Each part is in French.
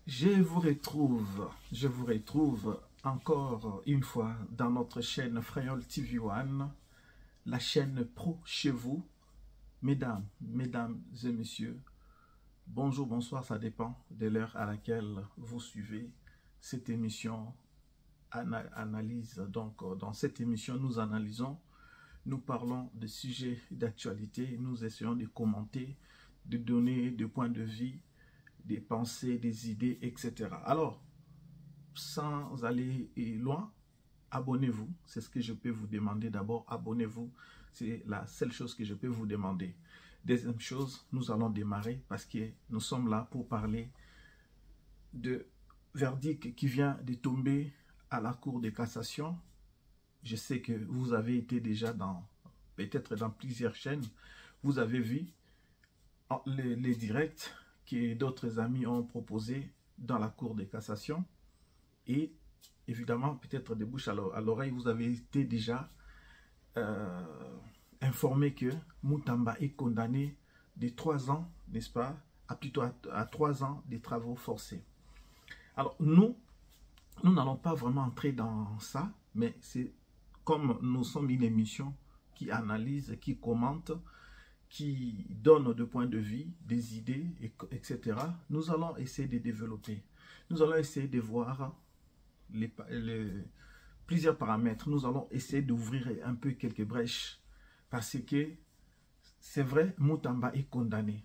Je vous retrouve encore une fois dans notre chaîne Frayol TV One, la chaîne pro chez vous. Mesdames et messieurs, bonjour, bonsoir, ça dépend de l'heure à laquelle vous suivez cette émission analyse. Donc, dans cette émission, nous analysons, nous parlons de sujets d'actualité, nous essayons de commenter, de donner des points de vue, des pensées, des idées, etc. Alors, sans aller loin, abonnez-vous. C'est ce que je peux vous demander d'abord. Abonnez-vous. C'est la seule chose que je peux vous demander. Deuxième chose, nous allons démarrer parce que nous sommes là pour parler de verdict qui vient de tomber à la Cour de cassation. Je sais que vous avez été déjà peut-être dans plusieurs chaînes. Vous avez vu les directs que d'autres amis ont proposé dans la Cour de cassation. Et évidemment, peut-être de bouche à l'oreille, vous avez été déjà informé que Moutamba est condamné de 3 ans, n'est-ce pas, plutôt à 3 ans de travaux forcés. Alors, nous n'allons pas vraiment entrer dans ça, mais c'est comme nous sommes une émission qui analyse, qui commente, qui donne des points de vue, des idées, etc. Nous allons essayer de développer. Nous allons essayer de voir plusieurs paramètres. Nous allons essayer d'ouvrir un peu quelques brèches. Parce que, c'est vrai, Moutamba est condamné.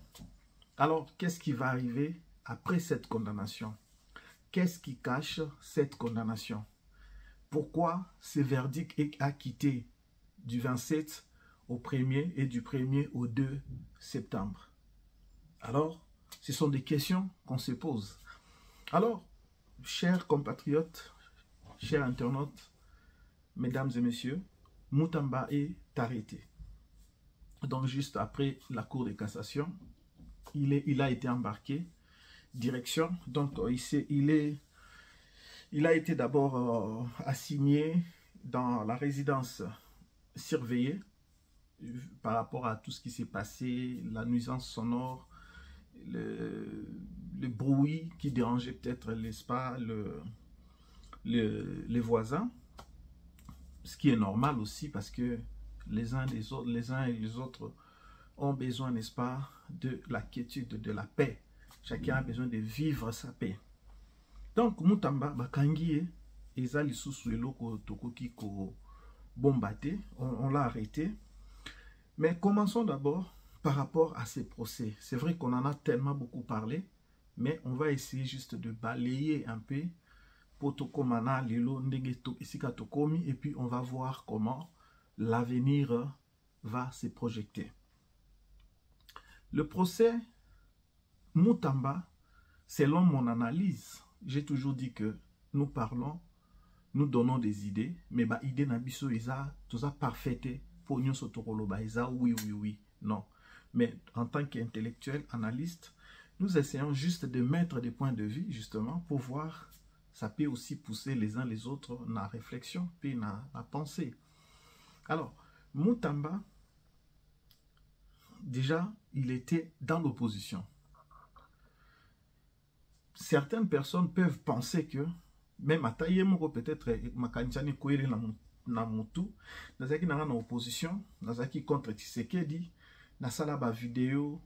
Alors, qu'est-ce qui va arriver après cette condamnation? Qu'est-ce qui cache cette condamnation? Pourquoi ce verdict est acquitté du 27 au 1er et du 1er au 2 septembre? Alors, ce sont des questions qu'on se pose. Alors, chers compatriotes, chers internautes, mesdames et messieurs, Moutamba est arrêté. Donc, juste après la Cour de cassation, il a été embarqué, direction. Donc, il a été d'abord assigné dans la résidence surveillée par rapport à tout ce qui s'est passé, la nuisance sonore, le bruit qui dérangeait peut-être l'espace, les voisins, ce qui est normal aussi parce que les uns et les autres ont besoin, n'est-ce pas, de la quiétude, de la paix. Chacun a besoin de vivre sa paix. Donc, Moutamba, bakangi, ezali susu eloko tokoki ko bombate, on l'a arrêté. Mais commençons d'abord par rapport à ces procès. C'est vrai qu'on en a tellement beaucoup parlé, mais on va essayer juste de balayer un peu potokomana lelo ndenge isika tokomi, et puis on va voir comment l'avenir va se projeter. Le procès Moutamba, selon mon analyse, j'ai toujours dit que nous parlons, nous donnons des idées, mais bah idée nabiso isa tout ça parfaite pour nous sotokoloba isa oui, non. Mais en tant qu'intellectuel, analyste, nous essayons juste de mettre des points de vue justement pour voir, ça peut aussi pousser les uns les autres dans la réflexion, puis dans la pensée. Alors, Moutamba, déjà, il était dans l'opposition. Certaines personnes peuvent penser que, même à Tayemoko peut-être, Makanchani Kouere na Moutou, Nazaki na opposition, Nazaki contre Tshisekedi, na salaba vidéo,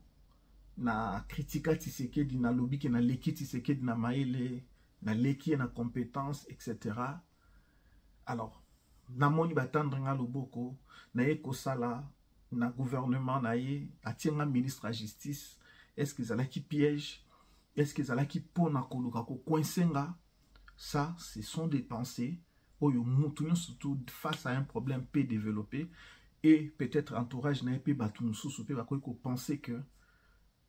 na critica Tshisekedi, na lobby ki na leki Tshisekedi na maele, na leki na compétence, etc. Alors, na moni batandre nga loboko, na ye kosala, na gouvernement na ye, atienga ministre à justice, est-ce que zala qui piège? Est-ce que zala qui pona koluka ko coincenga? Ça, ce sont des pensées oyo mutu surtout face à un problème peut développer et peut-être entourage na pe batu mususu pe bakoki ko penser que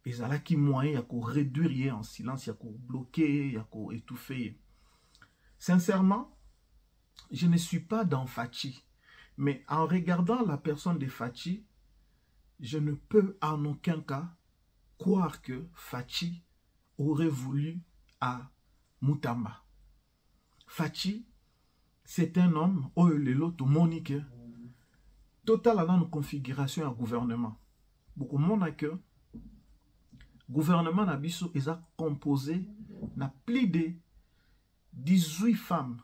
ezala qui moyen ya ko réduire en silence, ya ko bloquer, ya ko étouffer. Sincèrement, je ne suis pas dans Fachi, mais en regardant la personne de Fachi, je ne peux en aucun cas croire que Fachi aurait voulu à Moutamba. Fachi, c'est un homme, oh lelo to monique, total dans une configuration à gouvernement. Beaucoup de monde a que gouvernement Nabiso est composé na plus de 18 femmes.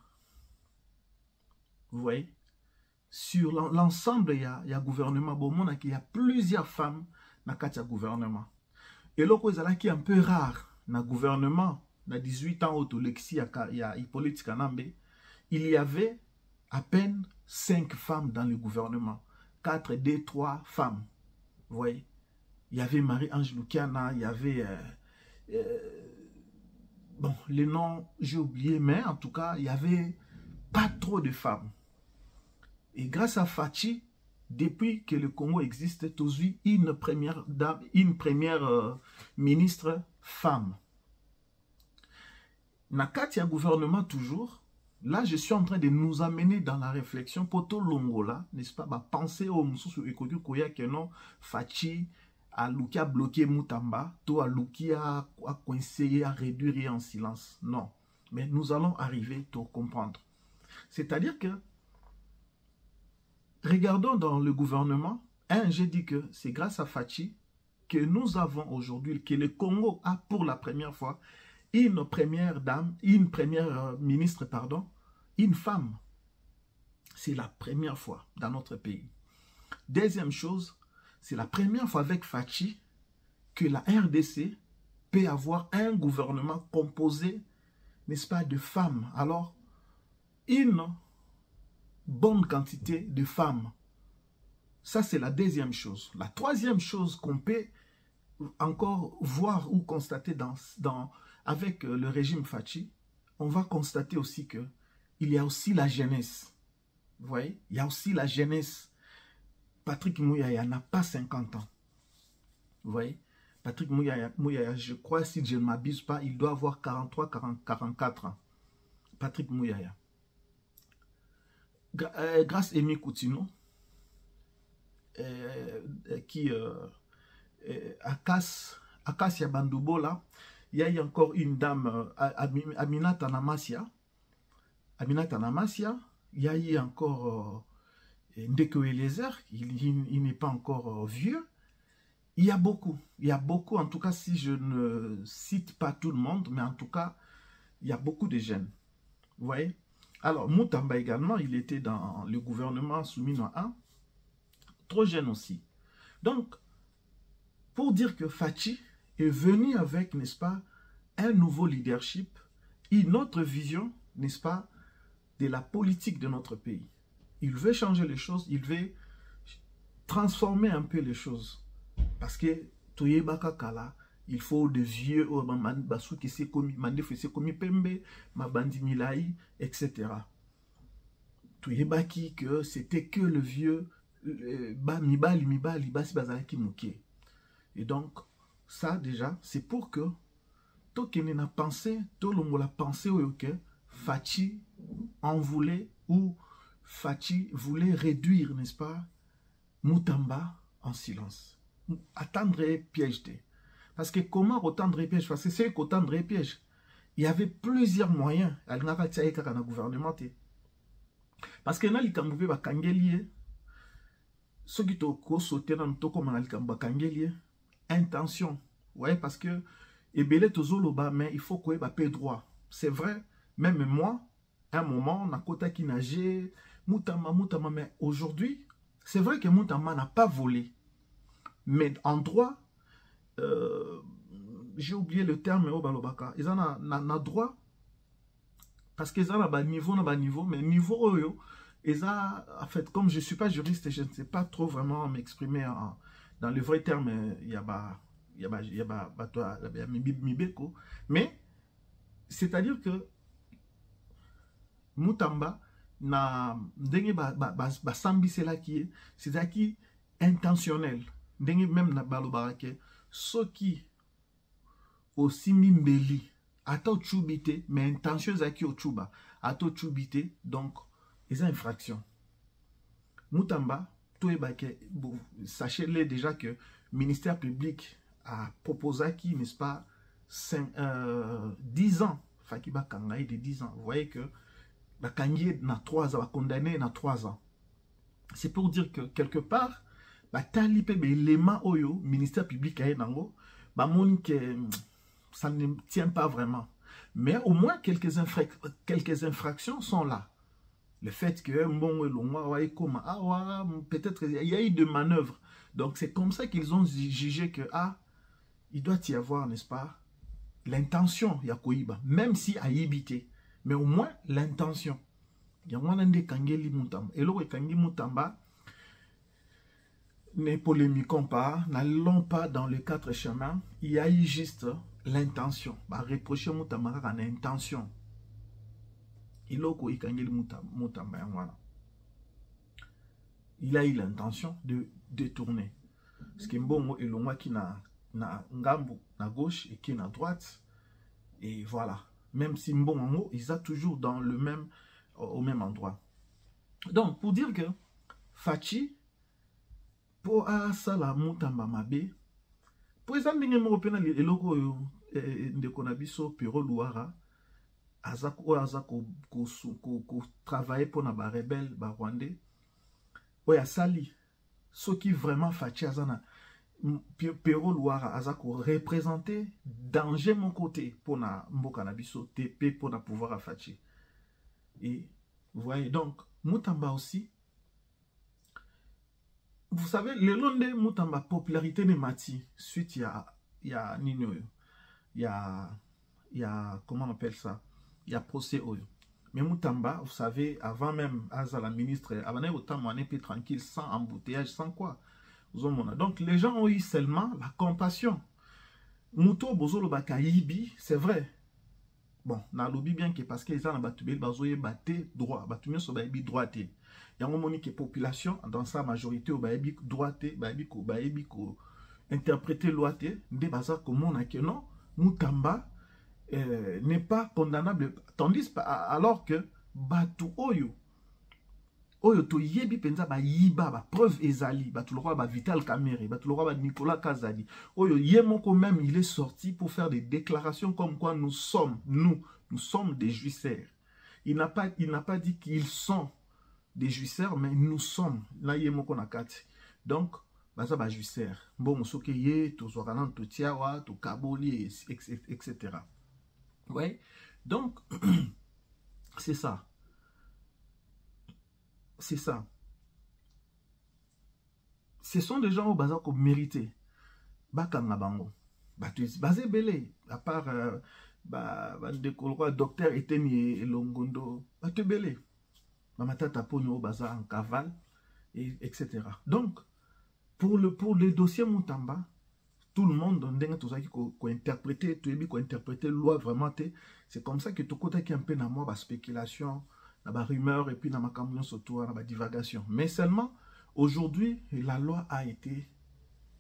Vous voyez? Sur l'ensemble, il y a gouvernement. Bon, il y a plusieurs femmes dans le gouvernement. Et là, qui est un peu rare dans le gouvernement, dans 18 ans, il y a Hippolyte Kanambe, il y avait à peine 5 femmes dans le gouvernement. 4, 2, 3 femmes. Vous voyez? Il y avait Marie-Ange Lukiana, il y avait... bon, les noms, j'ai oublié, mais en tout cas, il n'y avait pas trop de femmes. Et grâce à Fachi, depuis que le Congo existe, aujourd'hui, une première dame, une première ministre femme. Nakati a gouvernement toujours. Là, je suis en train de nous amener dans la réflexion pour tout l'Ongola, n'est-ce pas? Penser au Moussou Ekodu Koya que non, Fachi a Luki a bloqué Mutamba, to a Luki a coincé, a réduire en silence. Non. Mais nous allons arriver à comprendre. C'est-à-dire que regardons dans le gouvernement, j'ai dit que c'est grâce à Fachi que nous avons aujourd'hui, que le Congo a pour la première fois une première dame, une première ministre, pardon, une femme. C'est la première fois dans notre pays. Deuxième chose, c'est la première fois avec Fachi que la RDC peut avoir un gouvernement composé, n'est-ce pas, de femmes. Alors, une bonne quantité de femmes. Ça, c'est la deuxième chose. La troisième chose qu'on peut encore voir ou constater avec le régime Fachi, on va constater aussi que il y a aussi la jeunesse. Vous voyez? Il y a aussi la jeunesse. Patrick Mouyaya n'a pas 50 ans. Vous voyez? Patrick Mouyaya, je crois, si je ne m'abuse pas, il doit avoir 43, 44 ans. Patrick Mouyaya. Grâce à Amy Koutino, qui Akasia Bandoubo là, il y a eu encore une dame, Aminata Namasia. Aminata Namasia, il y a eu encore Ndeko Eliezer, il n'est pas encore vieux. Il y a beaucoup, en tout cas, si je ne cite pas tout le monde, mais en tout cas, il y a beaucoup de jeunes. Vous voyez? Alors, Mutamba également, il était dans le gouvernement Soumino 1, trop jeune aussi. Donc, pour dire que Fachi est venu avec, n'est-ce pas, un nouveau leadership, une autre vision, n'est-ce pas, de la politique de notre pays. Il veut changer les choses, il veut transformer un peu les choses. Parce que, Toyeba Kala, il faut de vieux, qui s'est commis, Pembe, Mabandi Milaï, etc. Toyeba qui que c'était que le vieux, Mibali, Basi Bazalaki Mouké. Et donc, ça déjà, c'est pour que Tokene n'a pensé, tout le monde a pensé que Fachi en voulait, ou Fachi voulait réduire, n'est-ce pas, Mutamba en silence. Attendre piège. Parce que comment retendre piège? Parce que c'est qu'attendre piège. Il y avait plusieurs moyens. À le gouvernement. Parce que là, il y a des ceux qui ont sauté dans le intention. Ouais, parce que mais il faut qu'il y ait droit. C'est vrai, même moi, à un moment, on a côté qui nageait, Moutama, mais aujourd'hui, c'est vrai que Moutama n'a pas volé. Mais en droit, j'ai oublié le terme, ils ont droit, parce qu'ils ont un niveau, mais niveau, en fait, comme je ne suis pas juriste, je ne sais pas trop vraiment m'exprimer dans le vrai terme, mais c'est-à-dire que Mutamba na dengue sambi c'est là qui est, c'est qui intentionnel. Même na balobarake, ceux qui aussi mimbeli, ato chubite, mais intention zaki au chuba, ato chubite, donc ils ont infraction. Mutamba, tout est baké, sachez-le déjà que le ministère public a proposé qui, n'est-ce pas, 10 ans, Fakiba Kangaï de 10 ans. Vous voyez que la Kangaï n'a 3 ans, condamné n'a 3 ans. C'est pour dire que quelque part, talipe l'élément oyo ministère public a nango bamoni que ça ne tient pas vraiment. Mais au moins quelques infractions sont là. Le fait que peut-être il y a eu de manœuvres. Donc c'est comme ça qu'ils ont jugé que il doit y avoir, n'est-ce pas, l'intention Yakoiba, même si a yibité, mais au moins l'intention. Il y a un des kangeli mutamba. Et le kangi mutamba, ne polémiquons pas, n'allons pas dans les 4 chemins. Il y a eu juste l'intention. Bah, reprocher mutamba en intention. Il a eu l'intention de détourner. Parce que bon, et le qui na ngambo na gauche et qui na droite. Et voilà. Même si Mbongo, ils sont toujours dans le même, au même endroit. Donc, pour dire que Fachi, pour asala mutamba mabe, pour exemple, il y a des locaux de Konabiso, Pero Luara, azako travailler pour les rebelles rwandais. Oui, asali, ceux qui vraiment Fachi azana. Pero Luara azako représenter danger mon côté pour na mboka na biso TP pour na pouvoir à Fachi. Et vous voyez donc Mutamba aussi, vous savez le long de Mutamba popularité ne mati suite il y a Nino, il y a comment on appelle ça, il y a procès oyo. Mais Mutamba, vous savez, avant même Aza la ministre, avant autant on est tranquille sans embouteillage, sans quoi. Donc les gens ont eu seulement la compassion. Muto bozolo bakaibi, c'est vrai. Bon, na lobby bien que parce que les gens batubé bazoye baté droit, batumio so baibi droité. Yango moni que population dans sa majorité au baibi droité, baibi ko interpréter loité, nde bazar comment on a que non, Mutamba n'est pas condamnable, tandis alors que batu oyo to yebi penza ba yiba ba preuve ezali ba tout le roi ba Vital Kamerhe ba tout le roi ba Nicolas Kazadi oyo yemoko même il est sorti pour faire des déclarations comme quoi nous sommes des jouisseurs. Il n'a pas dit qu'ils sont des jouisseurs, mais nous sommes là yemoko nakati. Donc baza ba jouisseurs bon soke ye to zoranan to tiawa to kaboli etc. Ouais, donc c'est ça. C'est ça. Ce sont des gens au bazar qu'on mérite. Bakanga bango. Basé belé. À part docteur Eteni et Longondo. Bate belé. Mamatata pogno au bazar en cavale. Etc. Donc, pour le dossier Mutamba, tout le monde donne tout ça qui interpréter, tout le interpréter loi vraiment. C'est comme ça que tout côté qui est un peu dans moi, spéculation. La rumeur et puis dans ma camion surtout dans ma divagation. Mais seulement aujourd'hui la loi a été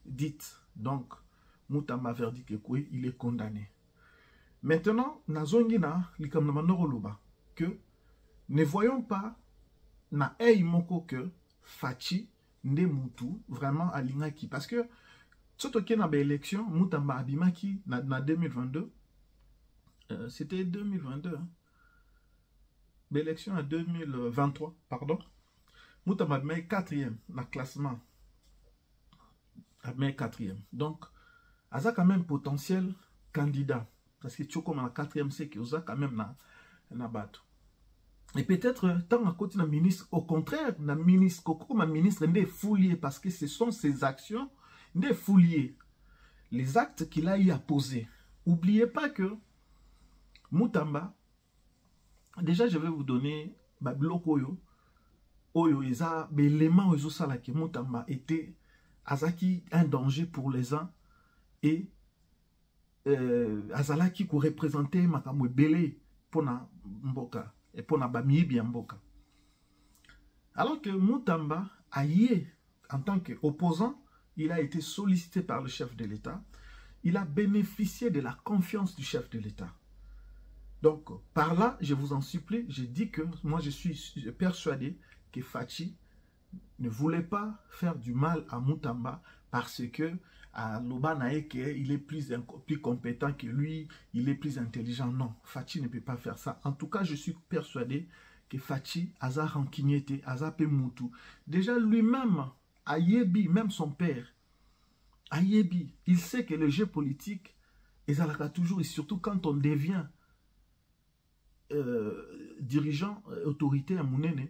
dite. Donc Mutamba verdict que il est condamné. Maintenant nazongina likamnamanoroba que ne voyons pas na moko que Fachi nde mutu vraiment alingaki parce que surtout qu'il y a une élection Mutamba abimaki na 2022 c'était 2022 hein? L'élection en 2023, pardon. Mutamba met 4e dans le classement. Met 4e. Donc, il a quand même potentiel candidat. Parce que tu comme en 4e, c'est qu'il y a quand même na bateau. Et peut-être, tant à côté d'un ministre, au contraire, un ministre, comme un ministre, n'est fouillé parce que ce sont ses actions, n'est fouillé. Les actes qu'il a eu à poser. N'oubliez pas que Mutamba, déjà, je vais vous donner bloc oyo eza l'élément oyo sala que Mutamba était azaki un danger pour les uns et azalaki ko représenter makambo belé pour na mboka et pour na bamibi mboka. Alors que Mutamba aïe en tant qu'opposant, il a été sollicité par le chef de l'État, il a bénéficié de la confiance du chef de l'État. Donc, par là, je vous en supplie, je dis que moi, je suis persuadé que Fachi ne voulait pas faire du mal à Mutamba parce que à Lobanaeke, il est plus compétent que lui, il est plus intelligent. Non, Fachi ne peut pas faire ça. En tout cas, je suis persuadé que Fachi, Aza Rankinyete, Aza Pemutu, déjà lui-même, Ayebi, même son père, Ayebi, il sait que le jeu politique est toujours, et surtout quand on devient dirigeant, autorité à Mounene,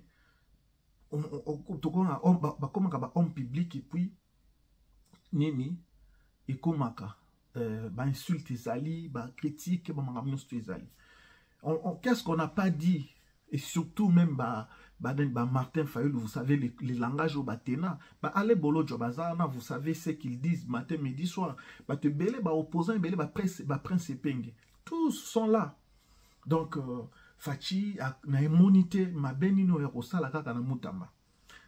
on homme public et puis nini et komaka insulte ezali, critique, qu'est-ce qu'on n'a pas dit, et surtout même Martin Fayulu, vous savez les langages au batena, allez bolo jobazana, vous savez ce qu'ils disent matin, midi, soir, te belé opposant, belé prince penge, tous sont là. Donc Fachi na immunité ma benino ya kosala kaka na Mutamba.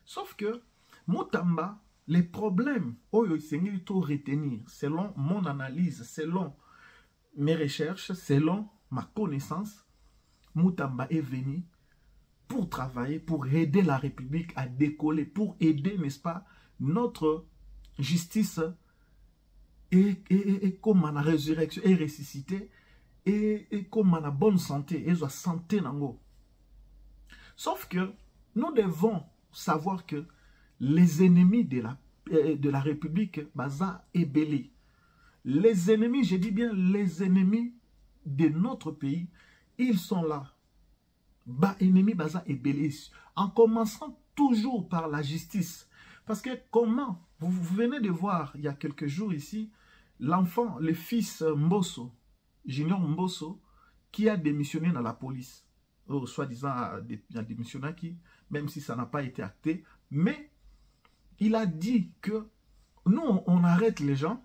Sauf que Mutamba, les problèmes oyo isengi to retenir selon mon analyse, selon mes recherches, selon ma connaissance, Mutamba est venu pour travailler, pour aider la République à décoller, pour aider, n'est-ce pas, notre justice et comme la résurrection et ressuscité et comme la bonne santé, et la santé nango. Sauf que nous devons savoir que les ennemis de la République, baza et belé. Les ennemis, je dis bien les ennemis de notre pays, ils sont là. Ennemis baza et belé. En commençant toujours par la justice. Parce que comment, vous venez de voir il y a quelques jours ici, l'enfant, le fils Mbosso, Junior Mbosso, qui a démissionné dans la police. Soi-disant, il a démissionné qui, même si ça n'a pas été acté, mais il a dit que nous, on arrête les gens,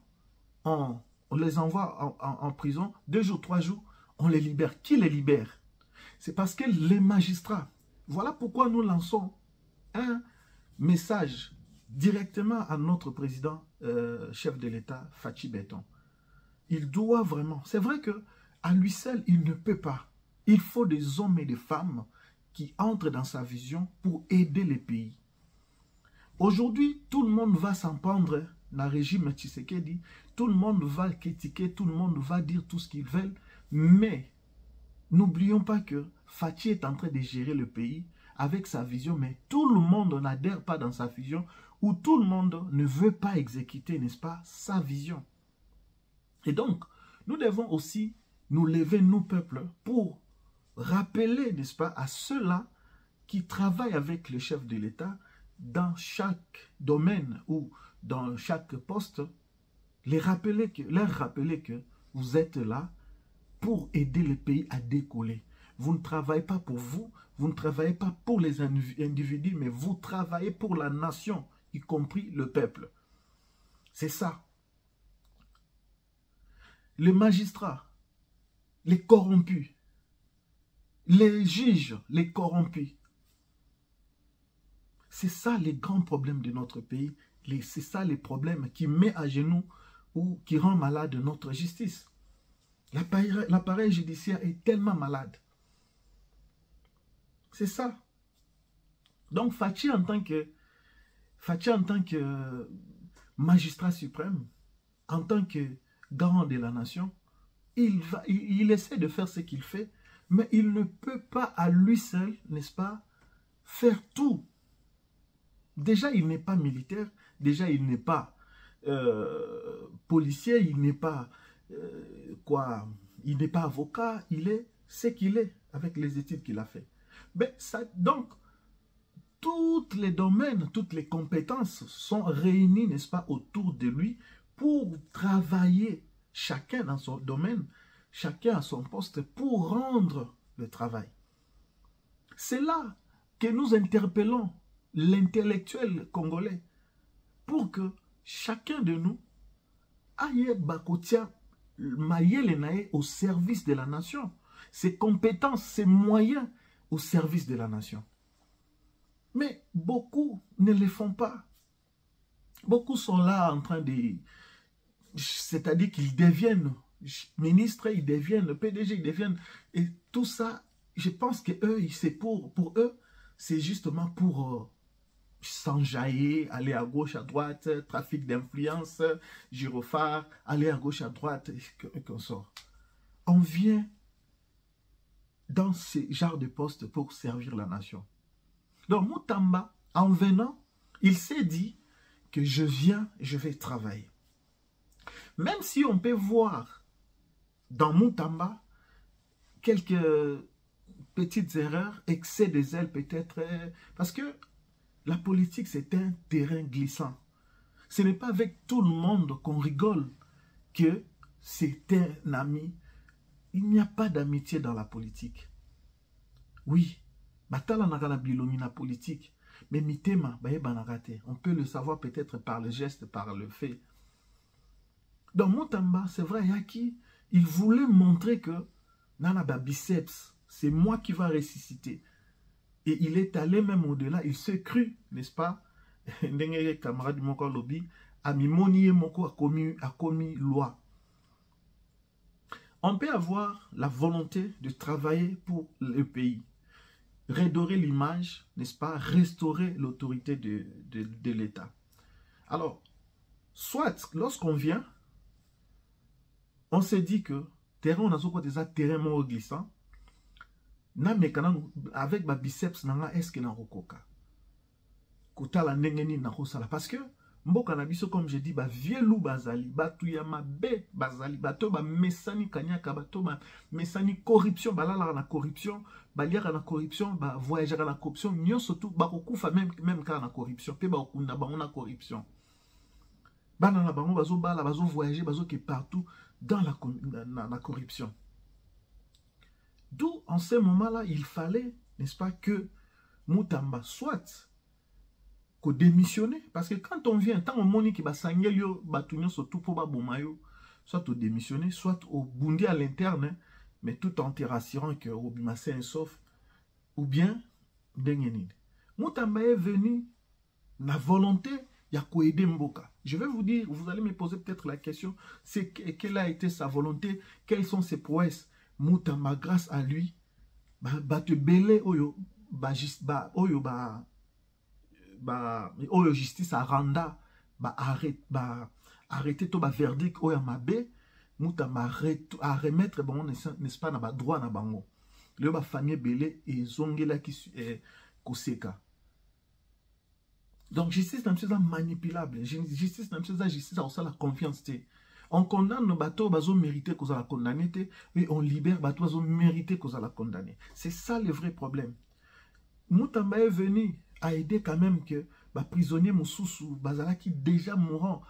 on les envoie en prison, 2 jours, 3 jours, on les libère. Qui les libère? C'est parce que les magistrats, voilà pourquoi nous lançons un message directement à notre président, chef de l'État, Fachi Beton. Il doit vraiment, c'est vrai que à lui seul, il ne peut pas. Il faut des hommes et des femmes qui entrent dans sa vision pour aider les pays. Aujourd'hui, tout le monde va s'en prendre dans le régime Tshisekedi, tout le monde va critiquer, tout le monde va dire tout ce qu'ils veulent, mais n'oublions pas que Fachi est en train de gérer le pays avec sa vision, mais tout le monde n'adhère pas dans sa vision, ou tout le monde ne veut pas exécuter, n'est-ce pas, sa vision. Et donc, nous devons aussi nous lever, nous, peuples, pour rappeler, n'est-ce pas, à ceux-là qui travaillent avec le chef de l'État dans chaque domaine ou dans chaque poste, leur rappeler que vous êtes là pour aider le pays à décoller. Vous ne travaillez pas pour vous, vous ne travaillez pas pour les individus, mais vous travaillez pour la nation, y compris le peuple. C'est ça. Les magistrats, les corrompus, les juges, les corrompus. C'est ça les grands problèmes de notre pays. C'est ça les problèmes qui mettent à genoux ou qui rend malade notre justice. L'appareil judiciaire est tellement malade. C'est ça. Donc Fachi en tant que magistrat suprême, en tant que garant de la nation, il essaie de faire ce qu'il fait, mais il ne peut pas à lui seul, n'est-ce pas, faire tout. Déjà, il n'est pas militaire, déjà, il n'est pas policier, il n'est pas il n'est pas avocat, il est ce qu'il est avec les études qu'il a fait. Mais ça, donc, tous les domaines, toutes les compétences sont réunies, n'est-ce pas, autour de lui pour travailler chacun dans son domaine, chacun à son poste pour rendre le travail. C'est là que nous interpellons l'intellectuel congolais pour que chacun de nous aille bakotia maïe au service de la nation, ses compétences, ses moyens au service de la nation. Mais beaucoup ne le font pas. Beaucoup sont là en train de... C'est-à-dire qu'ils deviennent ministres, ils deviennent PDG, ils deviennent... Et tout ça, je pense que eux, c'est pour eux, c'est justement pour s'enjailler, aller à gauche, à droite, trafic d'influence, gyrophare, aller à gauche, à droite, et qu'on sort. On vient dans ce genre de poste pour servir la nation. Donc Mutamba, en venant, il s'est dit que je viens, je vais travailler. Même si on peut voir dans Moutamba quelques petites erreurs, excès de zèle peut-être, parce que la politique c'est un terrain glissant. Ce n'est pas avec tout le monde qu'on rigole que c'est un ami. Il n'y a pas d'amitié dans la politique. Oui, batala nakana bilomi na politique, mais mitema baye banagate. On peut le savoir peut-être par le geste, par le fait. Dans Moutamba, c'est vrai, Yaki, il voulait montrer que nana ba biceps, c'est moi qui va ressusciter. Et il est allé même au-delà, il s'est cru, n'est-ce pas? Ndenge camarade moko lobby, amimoni moko a commis loi. On peut avoir la volonté de travailler pour le pays, redorer l'image, n'est-ce pas, restaurer l'autorité de l'État. Alors, soit lorsqu'on vient, on s'est dit que terrain, on a quoi déjà terrain moins glissant, avec ma biceps, est-ce que na rokoka? Kota la nengeni na kosala. Parce que, mboka na biso, comme je dis, ba vieux bazali, ba tuyama be bazali, ba to ba mesani kanyaka, ba to ba mesani corruption, ba la na corruption, ba liaka na corruption, ba voyager na corruption, nyon surtout, ba kokufa même ka na corruption, pe ba okunda ba na corruption. Ba na bango bazo bala, bazo voyager, bazo ke partout dans la corruption. D'où, en ce moment-là, il fallait, n'est-ce pas, que Moutamba soit démissionner. Parce que quand on vient, tant on moni qui va s'engueuler, batunyo surtout pour babumayo, soit au démissionner, soit au bundi à l'interne, mais tout en te rassurant que Obima c'est un sauf, ou bien, dengenid. Moutamba est venu, la volonté, il y a quoi aider Mboka. Je vais vous dire, vous allez me poser peut-être la question, c'est quelle a été sa volonté, quelles sont ses prouesses. Moutamba, grâce à lui, te belé oyo, oyo justice a randa, arrêter tout verdict oyo mabe, Moutamba à remettre bon, n'est-ce pas, na droit na bango. Le ba famille belé et zongela qui koseka. Donc justice n'a pas manipulable. Justice n'a pas justice à la confiance. On condamne nos bateaux, bateaux mérités qu'on a la condamné, et on libère bateaux, bateaux mérités qu'on a la condamné. C'est ça le vrai problème. Moutamba est venu à aider quand même que les prisonniers Moussoussou, qui déjà mourant,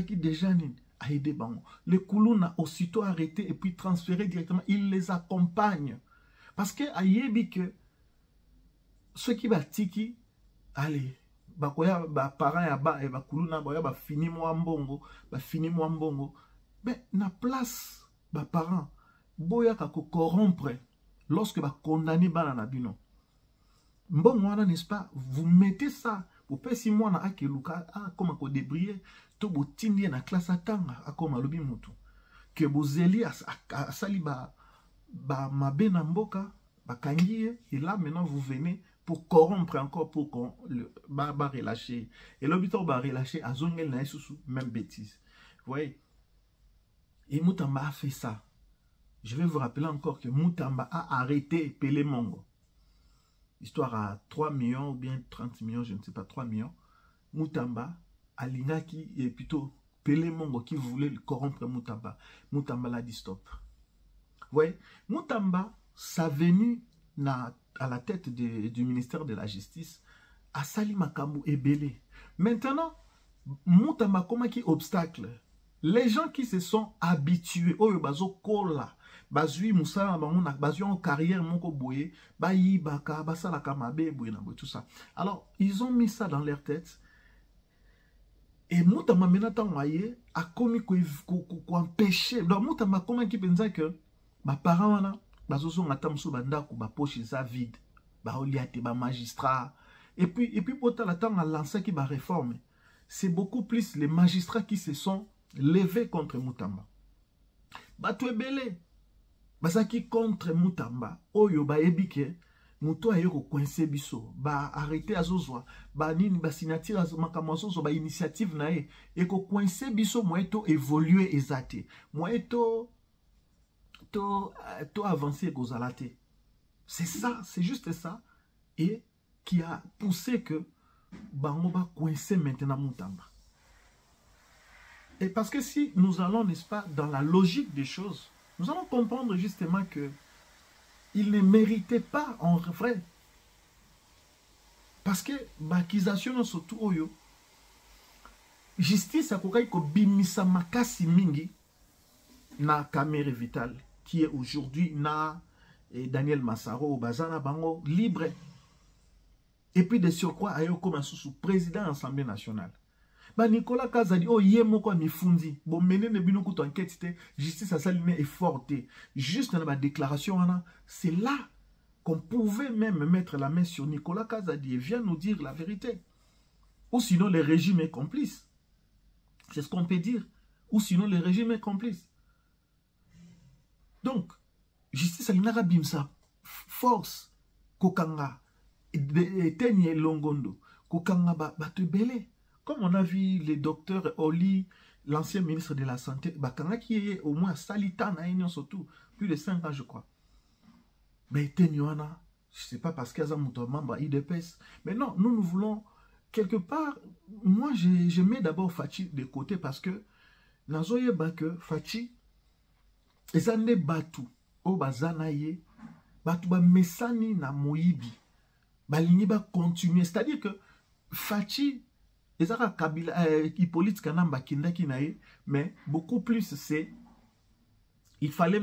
qui déjà a aidé Bango. Le Kouloun a aussitôt arrêté et puis transféré directement. Il les accompagne. Parce que a yebi que ceux qui va tiki, allez, parents ya ba et Koulouna ba fini moi mbongo, fini moi mbongo. Mais na place ba parents boya ka ko corrompre lorsque ba condamner bana na bino. Mbongo n'est-ce pas, vous mettez ça pour pas si moi na akeluka comme ko débrier to botindi na classe atanga akoma lobi mutu que bozeli a sali ba mabe na mboka ba kangiye et là maintenant vous venez pour corrompre encore pour qu'on le relâcher et l'obito ba relâcher à zongel na isusu même bêtise. Vous voyez, et Moutamba a fait ça. Je vais vous rappeler encore que Moutamba a arrêté Pelé Mongo. Histoire à 3 millions ou bien 30 millions, je ne sais pas, 3 millions. Moutamba, Alingaki, et plutôt Pelé Mongo qui voulait corrompre Moutamba. Moutamba l'a dit stop. Vous voyez, Moutamba, sa venue à la tête du ministère de la Justice, à Sali Makambu et Belé. Maintenant, Moutamba, comment qui obstacle? Les gens qui se sont habitués, oh, bazo kola, bazui musala bango bazui en carrière moko boye, bayi baka, basala kamabe boye na boye tout ça. Alors, ils ont mis ça dans leur tête. Et Moutamba maintenant maye a commis ko empêcher. Donc Moutamba comment qui pensa que ba parents wana bazo so ngata mso banda ko ba poche ça vide. Ba oliate ba magistrat. Et puis pour la temps à lancer qui ba réforme. C'est beaucoup plus les magistrats qui se sont levés contre Moutamba. Bato ebele basaki contre Moutamba oyo ba ebike muto ayoko coincer biso ba arrêter azozwa ba nini ba signature makamasozo ba initiative na e ko coincer biso moeto évoluer ezate moeto to avancer kozalate. C'est ça, c'est juste ça et qui a poussé que bango ba coincer maintenant Moutamba. Et parce que si nous allons, n'est-ce pas, dans la logique des choses, nous allons comprendre justement que il ne méritait pas en vrai. Parce que l'accusation surtout oyo, justice a kokai ko bimisa makasi mingi na Kamere Vital qui est aujourd'hui na Daniel Massaro Bazana Bango libre. Et puis de surcroît ayo comme sous président de l'Assemblée nationale. Ba Nicolas Kazadi o yemo ko mifundi bo menene bino kuto enquête te justice a saline est forte juste dans la déclaration c'est là qu'on pouvait même mettre la main sur Nicolas Kazadi et vient nous dire la vérité. Ou sinon le régime est complice. C'est ce qu'on peut dire. Ou sinon le régime est complice. Donc justice alinaka bimsa force kokanga etenye longondo kokanga ba te belé. Comme on a vu le docteur Oli, l'ancien ministre de la Santé, Bakanga qui est au moins salitan à Union surtout, plus de 5 ans je crois. Mais Tenyuana, je ne sais pas parce qu'il y a un membre IDPS, mais non, nous voulons quelque part, moi je mets d'abord Fachi de côté parce que Nazoye Bake, Fachi, Ezande Batu, O Bazanaye, Batu ba Mesani na Moibi, Balini ba continuer, c'est-à-dire que Fachi, et ça Kabila Hippolyte Kanamba Kindaki nae, mais beaucoup plus c'est il fallait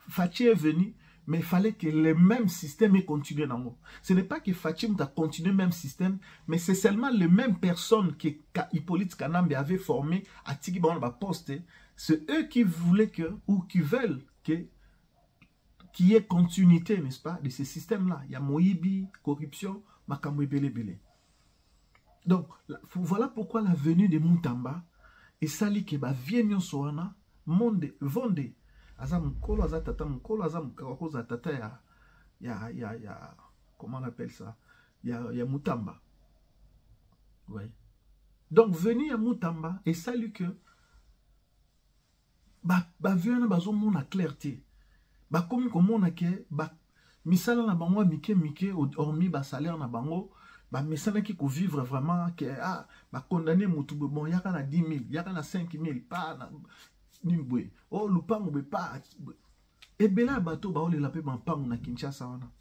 Fachi est venu mais il fallait que le même système ait continué dans moi. Ce n'est pas que Fachi a continué le même système, mais c'est seulement les mêmes personnes que Hippolyte Kanamba avait formé à Tigibana Poste. C'est eux qui voulaient que, ou qui veulent que qu'il y ait continuité, n'est-ce pas, de ce système-là. Il y a Moïbi, corruption, Makamwe Bele Bele. Donc, voilà pourquoi la venue de Moutamba et Sali Keba viennent soana, monde, vonde, azam kolo azatata, mkolo azam kawakoza tata ya, comment on appelle ça, ya Moutamba. Ouais. Donc, venir à Moutamba et Sali que, viennent bazo mon a clarté. Comme on a que, misala na bango mike hormis salaire na bango, mais ça n'est qui vivre vraiment que condamner mutu bon yaka na 10 000 yaka na 5 000 pas nimbwe oh lupango be pas et bela bateau ba ole la pe mpango na Kinshasa wana.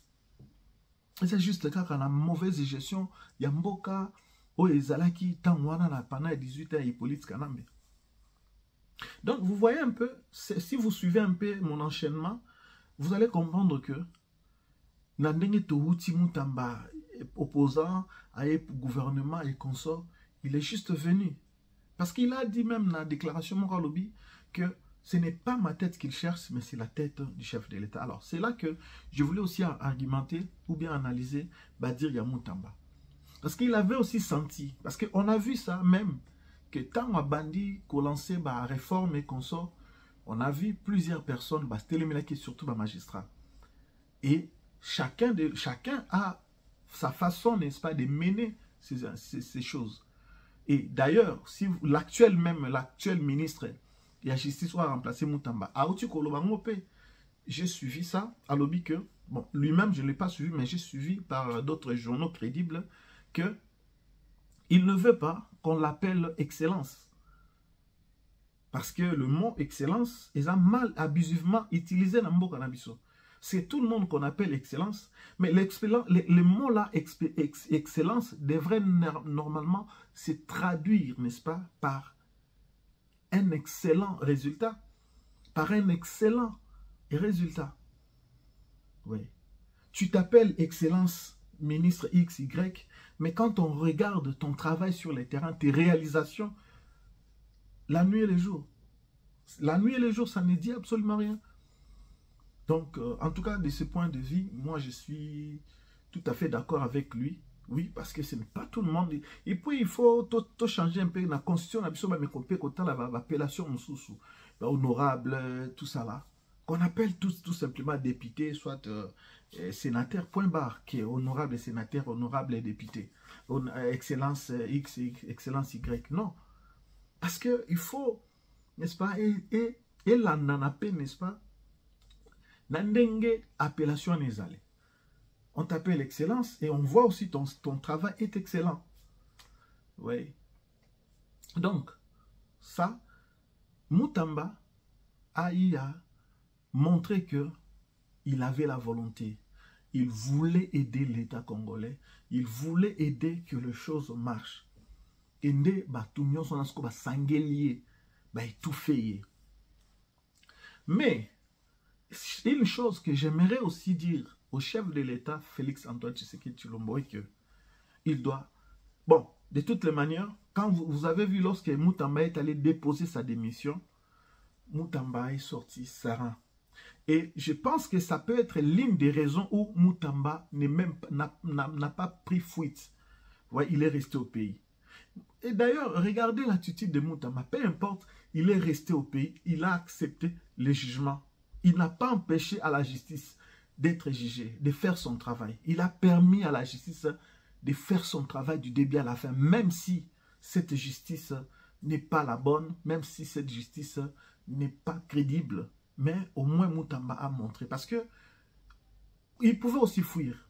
C'est juste quand la mauvaise gestion ya mboka o ezalaki tango wana na pendant 18 ans Hippolyte Kanambe. Donc vous voyez un peu, si vous suivez un peu mon enchaînement, vous allez comprendre que Nandenge Touti Moutamba opposant à un gouvernement et consort, il est juste venu. Parce qu'il a dit même dans la déclaration Moralobi que ce n'est pas ma tête qu'il cherche, mais c'est la tête du chef de l'État. Alors, c'est là que je voulais aussi argumenter ou bien analyser Badir Yamoutamba. Parce qu'il avait aussi senti, parce qu'on a vu ça même, que tant à Bandi qu'on lançait la réforme et consort, on a vu plusieurs personnes, qui surtout les magistrats. Et chacun a sa façon, n'est-ce pas, de mener ces choses. Et d'ailleurs, si l'actuel ministre de la justice a remplacé Moutamba, j'ai suivi ça, à l'objet que, bon, lui-même je ne l'ai pas suivi, mais j'ai suivi par d'autres journaux crédibles, que il ne veut pas qu'on l'appelle excellence. Parce que le mot excellence est mal abusivement utilisé dans le Canabiso. C'est tout le monde qu'on appelle excellence, mais le mot là, excellence, devrait normalement se traduire, n'est-ce pas, par un excellent résultat. Par un excellent résultat. Oui. Tu t'appelles excellence, ministre X, Y, mais quand on regarde ton travail sur le terrain, tes réalisations, la nuit et le jour. La nuit et le jour, ça ne dit absolument rien. Donc, en tout cas, de ce point de vue, moi, je suis tout à fait d'accord avec lui. Oui, parce que ce n'est pas tout le monde. Et puis, il faut tout changer un peu. La constitution, l'appellation honorable, tout ça là. Qu'on appelle tout simplement député, soit sénateur, point barre, qui est honorable sénateur, honorable député. Excellence X, excellence Y. Non. Parce qu'il faut, n'est-ce pas, et la nanapé, n'est-ce pas, Nandenge appellation nezale. On t'appelle excellence et on voit aussi ton travail est excellent. Oui. Donc, ça, Moutamba a eu à montrer que il avait la volonté. Il voulait aider l'État congolais. Il voulait aider que les choses marchent. Et ne batumyon son asko ba sangelier, ba étouffé. Mais une chose que j'aimerais aussi dire au chef de l'État, Félix Antoine Tshisekedi Tshilombo, est que il doit... Bon, de toutes les manières, quand vous avez vu lorsque Moutamba est allé déposer sa démission, Moutamba est sorti serein. Et je pense que ça peut être l'une des raisons où Moutamba n'a pas pris fuite. Ouais, il est resté au pays. Et d'ailleurs, regardez l'attitude de Moutamba. Peu importe, il est resté au pays, il a accepté le jugement. Il n'a pas empêché à la justice d'être jugé, de faire son travail. Il a permis à la justice de faire son travail du début à la fin, même si cette justice n'est pas la bonne, même si cette justice n'est pas crédible. Mais au moins Moutamba a montré. Parce que il pouvait aussi fuir.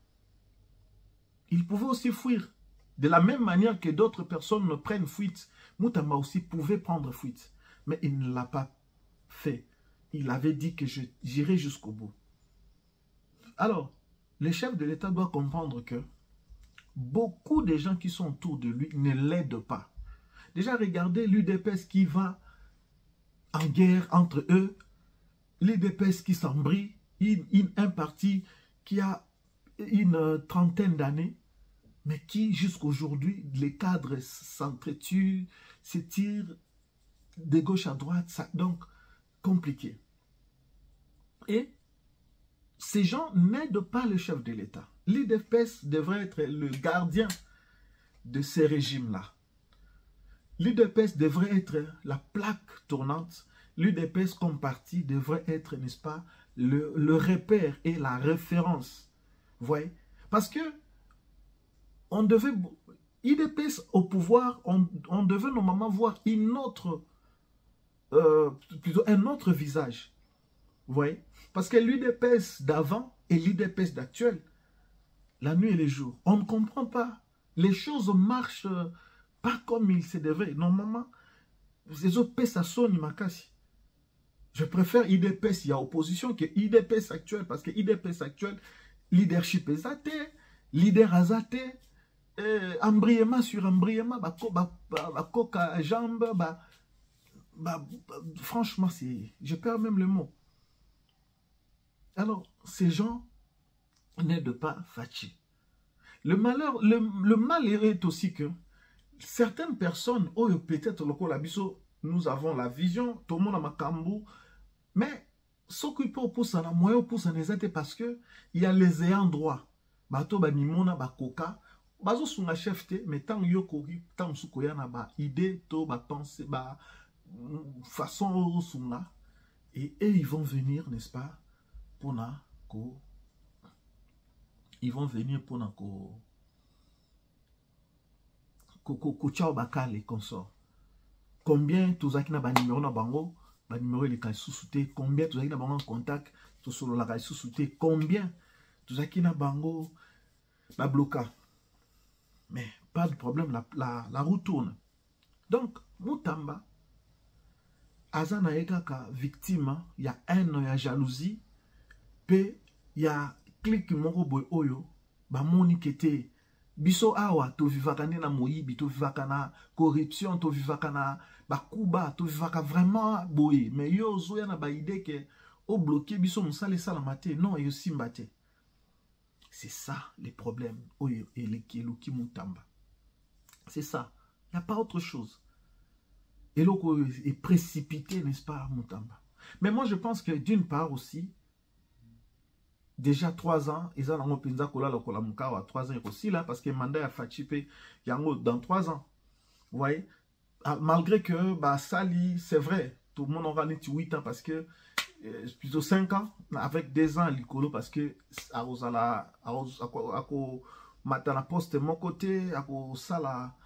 Il pouvait aussi fuir. De la même manière que d'autres personnes ne prennent fuite, Moutamba aussi pouvait prendre fuite. Mais il ne l'a pas fait. Il avait dit que j'irai jusqu'au bout. Alors, le chef de l'État doit comprendre que beaucoup de gens qui sont autour de lui ne l'aident pas. Déjà, regardez l'UDPS qui va en guerre entre eux, l'UDPS qui s'embrouille, un parti qui a une trentaine d'années, mais qui, jusqu'aujourd'hui, les cadres s'entretuent, se tirent de gauche à droite, ça, donc compliqué. Et ces gens n'aident pas le chef de l'État. L'UDPS devrait être le gardien de ces régimes-là. L'UDPS devrait être la plaque tournante. L'UDPS comme parti devrait être, n'est-ce pas, le repère et la référence. Vous voyez? Parce que on devait, UDPS au pouvoir, on devait normalement voir plutôt un autre visage. Vous voyez? Parce que l'UDPS d'avant et l'UDPS d'actuel, la nuit et les jours, on ne comprend pas. Les choses marchent pas comme il se devait. Normalement, les autres pèsent à son imakasi. Je préfère IDPS, il y a opposition, que IDPS actuel, parce que IDPS actuel, leadership est athée, leader azaté, embriement sur embriement, coca à jambe, franchement, je perds même le mot. Alors, ces gens n'aident pas Fachi. Le malheur, le malheur est aussi que certaines personnes, peut-être nous avons la vision, tout le monde a makambu, mais ce qui peut pousser à moyen pour ça n'est parce que il y a les ayants droit. Bato ba nimona ba coca, bazo sunga chef te, mais tant yoko tant sukoya na ba idée to ba pensée ba façon sunga, et eux ils vont venir, n'est-ce pas, pour na ko, ils vont venir pour na ko chao bakale consort. Combien tous qui na ba numéro na bango, ba numéro les cas sous-souté, combien tous qui na bango en contact, tout solo la cas sous-souté, combien tous qui na bango ba bloca. Mais pas de problème, la roue tourne. Donc Moutamba azana ekaka victime, il y a haine, il y a jalousie, pe il y a clic moko boy oyo ba moni kete biso awa to vivaka na moyibi, to vivaka na corruption, to vivaka na bakuba, to vivaka vraiment boy, mais yo zoya na ba idée que au bloqué biso musale salamate, non yo simbate. C'est ça les problèmes oyo elekiluki Moutamba. C'est ça, il n'y a pas autre chose. Et l'eau est précipité, n'est-ce pas, Moutamba. Mais moi je pense que d'une part aussi, déjà 3 ans, ils ont un pinza kola lokola mukawa 3 ans aussi là, parce que mandat a fatipé yango dans 3 ans. Vous voyez, malgré que bah Sali, c'est vrai, tout le monde aura 8 ans parce que plutôt 5 ans avec 2 ans à l'icolo parce que ako matana poste mon côté ako sala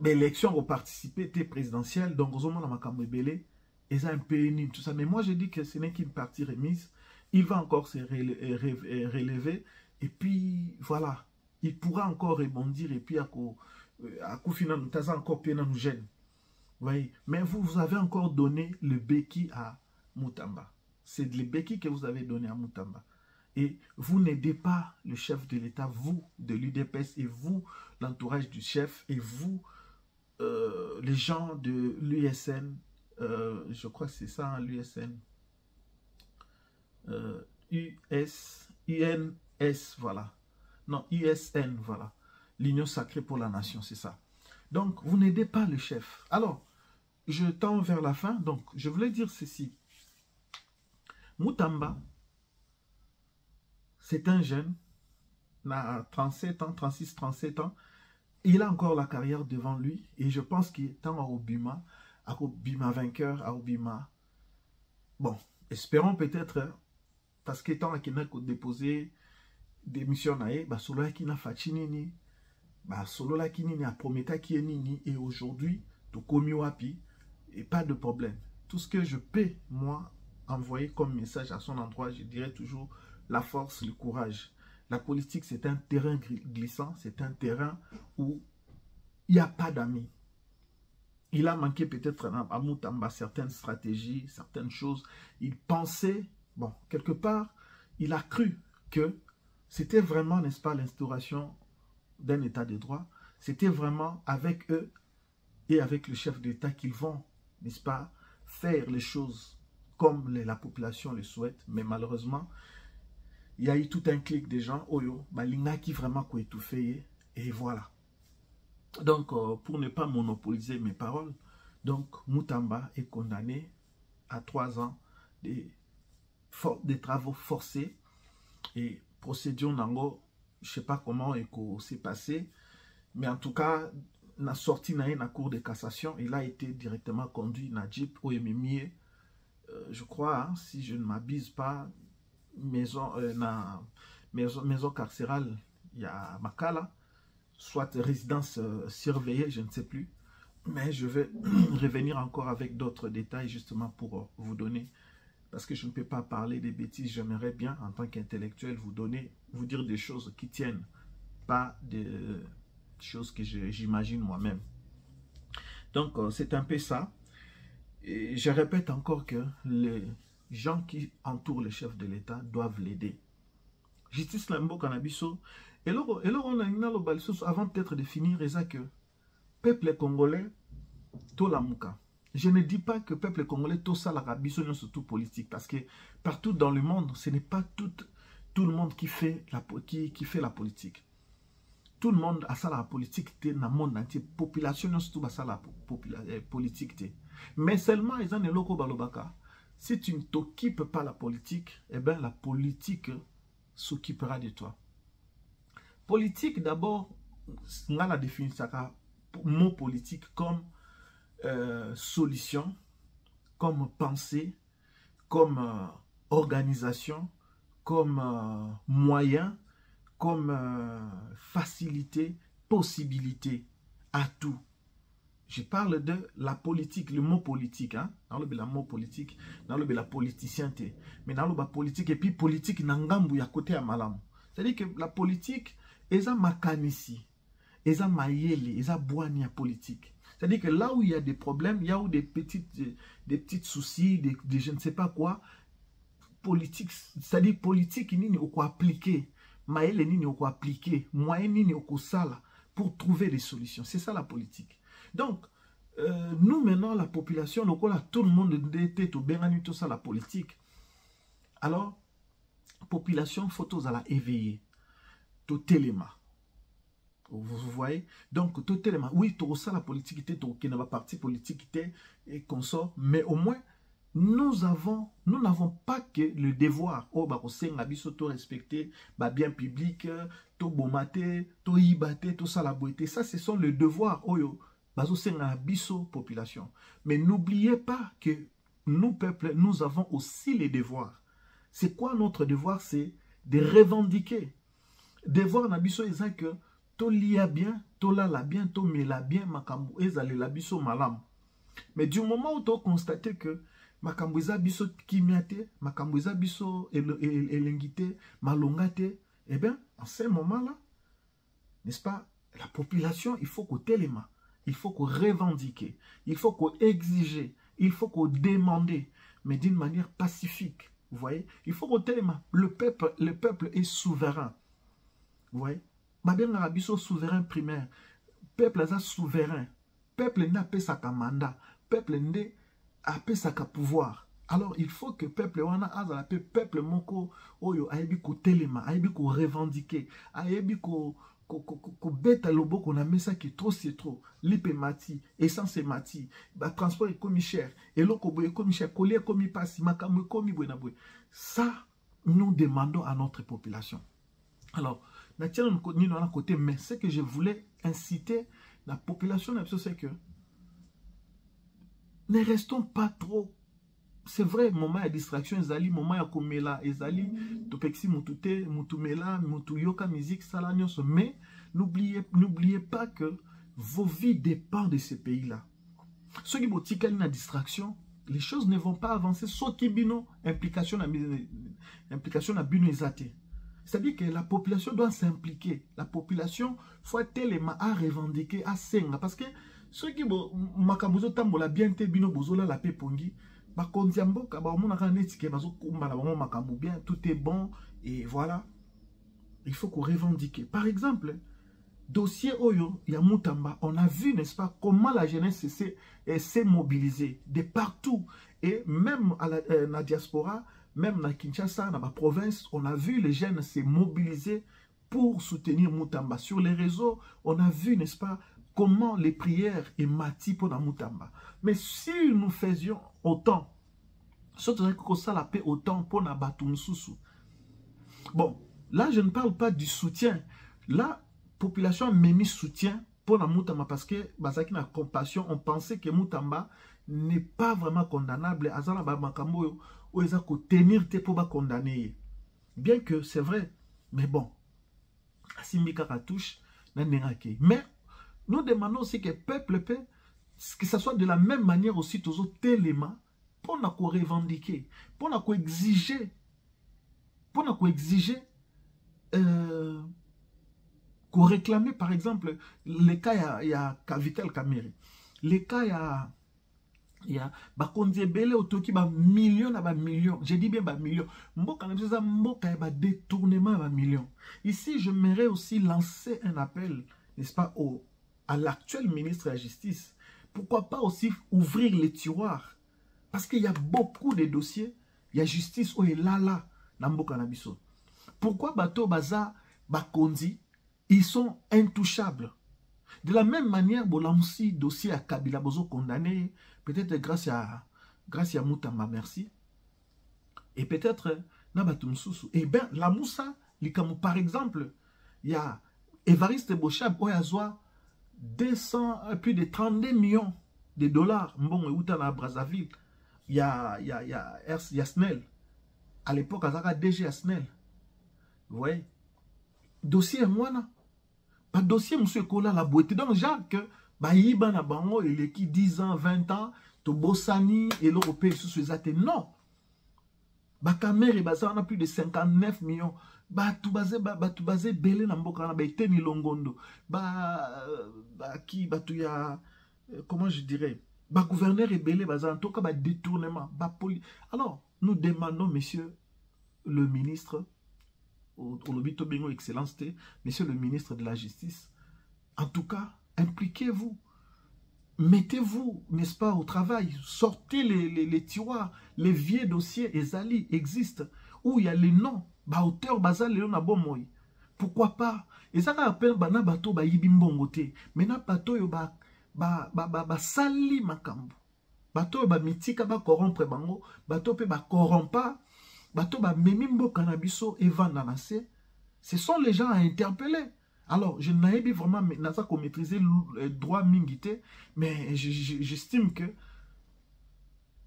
l'élection au participer présidentielle donc aux hommes dans ma campagne belé et ça un peu nul tout ça, mais moi je dis que ce n'est qu'une partie remise. Il va encore se relever et puis voilà, il pourra encore rebondir et puis à coup final nous encore bien nous gêne. voyez, mais vous avez encore donné le béquille à Moutamba. C'est le béquille que vous avez donné à Moutamba. Et vous n'aidez pas le chef de l'État, vous, de l'UDPS, et vous, l'entourage du chef, et vous, les gens de l'USN, je crois que c'est ça, hein, l'USN, UNS, voilà. Non, USN, voilà. L'Union Sacrée pour la Nation, c'est ça. Donc, vous n'aidez pas le chef. Alors, je tends vers la fin. Donc, je voulais dire ceci. Moutamba, c'est un jeune, il a 37 ans, 36, 37 ans. Il a encore la carrière devant lui. Et je pense qu'il est temps à Obima vainqueur, à Obima. Bon, espérons peut-être, parce qu'étant qu'il n'a déposé démission, bah, solo qui n'a fait nini, bah, solo la qui nini a prometa qui est nini, et aujourd'hui, tout comme wapi, et pas de problème. Tout ce que je peux, moi, envoyer comme message à son endroit, je dirais toujours la force, le courage. La politique, c'est un terrain glissant, c'est un terrain où il n'y a pas d'amis. Il a manqué peut-être à Moutamba certaines stratégies, certaines choses. Il pensait, bon, quelque part, il a cru que c'était vraiment, n'est-ce pas, l'instauration d'un état de droit. C'était vraiment avec eux et avec le chef d'État qu'ils vont, n'est-ce pas, faire les choses comme la population le souhaite. Mais malheureusement, il y a eu tout un clic des gens, Oyo, Balinga qui vraiment quoi étouffé, et voilà. Donc, pour ne pas monopoliser mes paroles, donc Moutamba est condamné à 3 ans de travaux forcés et procédure nango, je ne sais pas comment s'est passé, mais en tout cas, la sortie na la cour de cassation, il a été directement conduit na Jeep au Yemimie, je crois, hein, si je ne m'abuse pas, maison carcérale, il y a Makala, soit résidence surveillée, je ne sais plus. Mais je vais revenir encore avec d'autres détails justement pour vous donner, parce que je ne peux pas parler des bêtises. J'aimerais bien, en tant qu'intellectuel, vous dire des choses qui tiennent, pas des choses que j'imagine moi-même. Donc, c'est un peu ça. Et je répète encore que les gens qui entourent le chef de l'État doivent l'aider. Justice Lambo Canabiso. Et là, on a une avant peut-être de finir, c'est que peuple congolais, tout la mouka. Je ne dis pas que peuple congolais, tout ça, la rabisso, surtout politique, parce que partout dans le monde, ce n'est pas tout le monde qui fait la politique. Tout le monde a ça la politique dans le monde entier. Population, surtout, a ça la politique. Mais seulement, ils ont des locaux balobaka. Si tu ne t'occupes pas de la politique, eh bien, la politique s'occupera de toi. Politique, d'abord, on a la définition, mot politique comme solution, comme pensée, comme organisation, comme moyen, comme facilité, possibilité, atout. Je parle de la politique, le mot politique, hein? Dans le mot politique, dans le politicien, mais dans le politique, et puis politique, nangambu ya côté à malam. C'est-à-dire que la politique, eza makanisi, eza mayele, eza boania politique. C'est-à-dire que là où il y a des problèmes, il y a où des petits soucis, des je ne sais pas quoi, politique, c'est-à-dire politique, nini ou quoi appliquer, mayele nini ou quoi appliquer, moyen nini ou quoi sala, pour trouver des solutions. C'est ça la politique. Donc, nous maintenant, la population, tout le monde était tout bien tout ça la politique. Alors, population, photos à la éveiller, tout téléma. Vous voyez? Donc, tout téléma. Oui, tout ça la politique était, tout qui n'a pas parti politique était et qu'on sort, mais au moins, nous n'avons pas que le devoir, oh, bah, tout respecter, bah, bien public, tout bomate, tout ibate, tout ça la beauté. Ça, ce sont les devoirs, oh, yo. Population. Mais n'oubliez pas que nous, peuple, nous avons aussi les devoirs. C'est quoi notre devoir? C'est de revendiquer. Devoir na biso est que to lia bien, to la bien, to mela bien, makambu ezale la biso malam. Mais du moment où tu constates que makambu eza biso kimiate, makambu eza biso elengite, malongate, eh bien, en ce moment-là, n'est-ce pas, la population, il faut qu'au téléma. il faut qu'on revendique, il faut qu'on exige, il faut qu'on demande, mais d'une manière pacifique. Vous voyez, il faut qu'on téléma. Le peuple est souverain. Vous voyez, bien Arabiso souverain primaire. Peuple est souverain. Peuple n'a pas sa mandat. Peuple n'a pas sa pouvoir. Alors il faut que peuple wana azala pe peuple moko oyo ayebi ko telema, ayebi ko revendiquer, ayebi ko beta loboko na mesa ki trop c'est trop, lipe mati, essence mati, ba transport ekomi cher, eloko boye ekomi cher, collier ekomi pasi, makambo ekomi boye na boye. Ça nous demandons à notre population. Alors, na tiens ni na côté, mais ce que je voulais inciter la population, c'est que ne restons pas trop. C'est vrai, moment de distraction, ezali, moment ya komela, ezali, topexi mutute, mutumela, mutuyoka, musique, salanios, mais n'oubliez pas que vos vies dépendent de ces pays-là. Ceux qui botikali na distraction, les choses ne vont pas avancer, sauf qui bino, implication na bino ezate. C'est-à-dire que la population doit s'impliquer. La population, faut tellement à revendiquer, à senga, parce que ceux qui makamuzo tambola bien te bino bozola la pepongi, tout est bon et voilà. Il faut qu'on revendique. Par exemple, dossier Oyo, Yamutamba, on a vu, n'est-ce pas, comment la jeunesse s'est mobilisée de partout. Et même à la diaspora, même dans Kinshasa, dans la province, on a vu les jeunes se mobiliser pour soutenir Mutamba. Sur les réseaux, on a vu, n'est-ce pas, comment les prières et mati pour la Mutamba. Mais si nous faisions autant, surtout que ça la paix autant pour la Batumsusu. Bon, là je ne parle pas du soutien. La population a mis soutien pour la Mutamba parce que basaki na compassion, on pensait que Mutamba n'est pas vraiment condamnable. Azala ba makambo o eza ko tenir te pour ba condamner. Bien que c'est vrai, mais bon, Simbika Katouche na nengake. Mais nous demandons aussi que le peuple peut, que ce soit de la même manière aussi tous autres éléments, pour nous revendiquer, pour nous exiger, qu'on réclamer par exemple les cas il y a Vital Kamerhe, les cas il y a Bakonzi Ebele otoki ba millions na ba millions, je dis bien ba millions, mboka na ça mboka ba détournement ba millions. Ici j'aimerais aussi lancer un appel, n'est-ce pas, à l'actuel ministre de la Justice. Pourquoi pas aussi ouvrir les tiroirs? Parce qu'il y a beaucoup de dossiers, il y a justice où est là, Namboka Nabiso. Pourquoi Bato Baza, Bakondi, ils sont intouchables? De la même manière, Bolamsi, dossier à Kabila Bozo condamné, peut-être grâce à Moutamba, merci. Et peut-être Nabatumsusu. Et bien, la Moussa, par exemple, il y a Évariste Bochab, Oyazwa, plus de 32 millions de dollars, bon, et à Brazzaville. Il y a Snell. À l'époque, il y a DG Snell. Vous voyez? Dossier moi, là. Pas dossier, monsieur Kola, la boîte. Donc, Jacques, Baïba na bango, il est qui 10 ans, 20 ans, to Bossani et l'Européen sous ses athées. Non. Bakamere, on a plus de 59 millions. Tout basé, belé na mboka na Baiteni Longondo. Comment je dirais? Gouverneur et belé, en tout cas, détournement. Alors, nous demandons, monsieur le ministre, monsieur le ministre de la Justice, en tout cas, impliquez-vous. Mettez-vous, n'est-ce pas, au travail. Sortez les tiroirs. Les vieux dossiers, Ezali, existent. Où il y a les noms. Auteur, Bazal, Léon, Abomoy. Pourquoi pas? Et ça appelle Bana Bato, Yibimbongote. Maintenant, Bato, sali makambo. Bato, mitika, corrompre bango. Bato, corrompa. Bato, memimbo cannabiso, Evan Nanassé. Ce sont les gens à interpeller. Alors, je n'avais pas vraiment maîtriser le droit mingité, mais j'estime que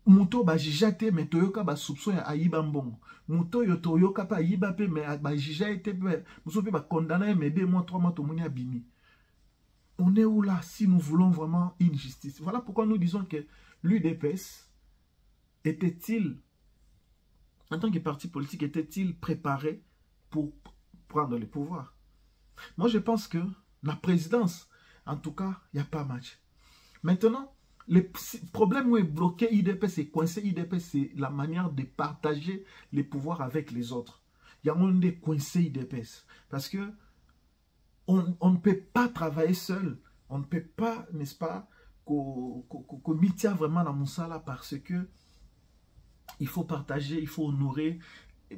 Mouto ba jijate mais toyoka ba soupçon ya ayiba mbongo. Mouto yo toyoka pa ayiba pe mais ba jijate pe muso pe ba condamné mais 2 mois 3 mois to moni abimi. On est où là si nous voulons vraiment une justice? Voilà pourquoi nous disons que l'UDPS était-il, en tant que parti politique, était-il préparé pour prendre le pouvoir? Moi, je pense que la présidence, en tout cas, il n'y a pas match. Maintenant, le problème où est bloqué IDPS et coincé IDPS, c'est la manière de partager les pouvoirs avec les autres. Il y a un des coincé IDPS. Parce que on ne peut pas travailler seul. On ne peut pas, n'est-ce pas, qu'on vraiment dans Moussala parce que il faut partager, il faut honorer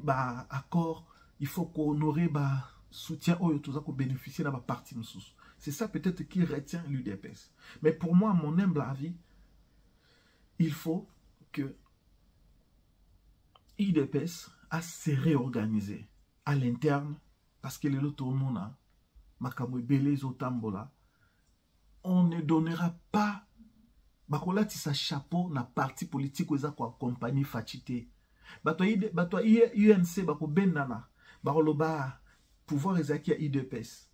bah, accord, il faut honorer bah, soutien tout ça qu'on bénéficie de la partie. C'est ça peut-être qui retient l'UDPS. Mais pour moi, à mon humble avis, il faut que l'UDPS a se réorganiser à l'interne parce que le tournoi on ne donnera pas sa chapeau na parti politique oza ko accompagner Fachité. Bato UNC bako benana bakoloba pouvoir ezaki à IDPS.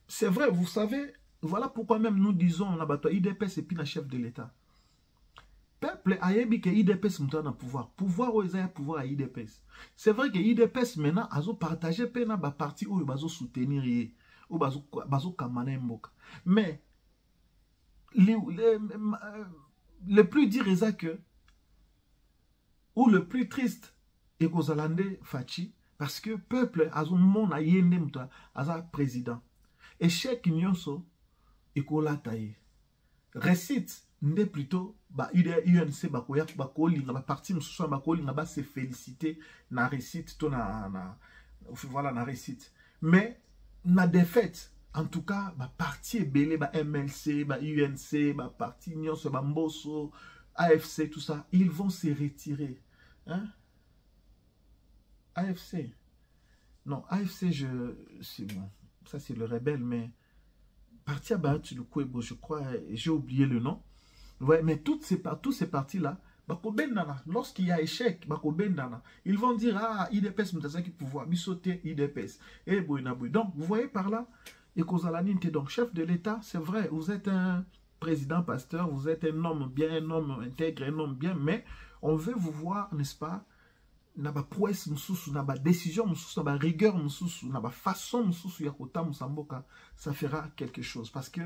C'est vrai, vous savez, voilà pourquoi même nous disons on a bato IDPS et puis la chef de l'État. Peuple ayebi que IDPS monta na pouvoir. Pouvoir ou ezaya pouvoir à IDPS. C'est vrai que IDPS maintenant azo partager pena ba parti ou bazo soutenir ye ou bazo kamana mboka. Mais le plus dire est que ou le plus triste est qu'aux Hollandais Fachi parce que peuple a mon ayende muta aza président échec nyonso et qu'on l'a taillé récite n'est plutôt ba UNC ba koya ba kolinga ba parti mususu ba kolinga ba se féliciter na récite to na voilà na récite mais na défaite. En tout cas, bah parti belé, bah MLC, bah UNC, bah parti Nyonso, bah Mbosso, AFC, tout ça, ils vont se retirer. Hein? AFC. Non, AFC, c'est bon. Ça, c'est le rebelle, mais parti à Bahatu le Kouebo, je crois, j'ai oublié le nom. Ouais, mais tous ces partis-là, lorsqu'il y a échec, ils vont dire, ah, IDPS, Moutazaki pouvoir, bisoter IDPS. Et donc, vous voyez par là, et Kozalaninte, donc chef de l'État, c'est vrai, vous êtes un président pasteur, vous êtes un homme bien, un homme intègre, un homme bien, mais on veut vous voir, n'est-ce pas, naba prouesse mususu, naba décision mususu, naba rigueur mususu, naba façon mususu yakota musamboka, ça fera quelque chose, parce que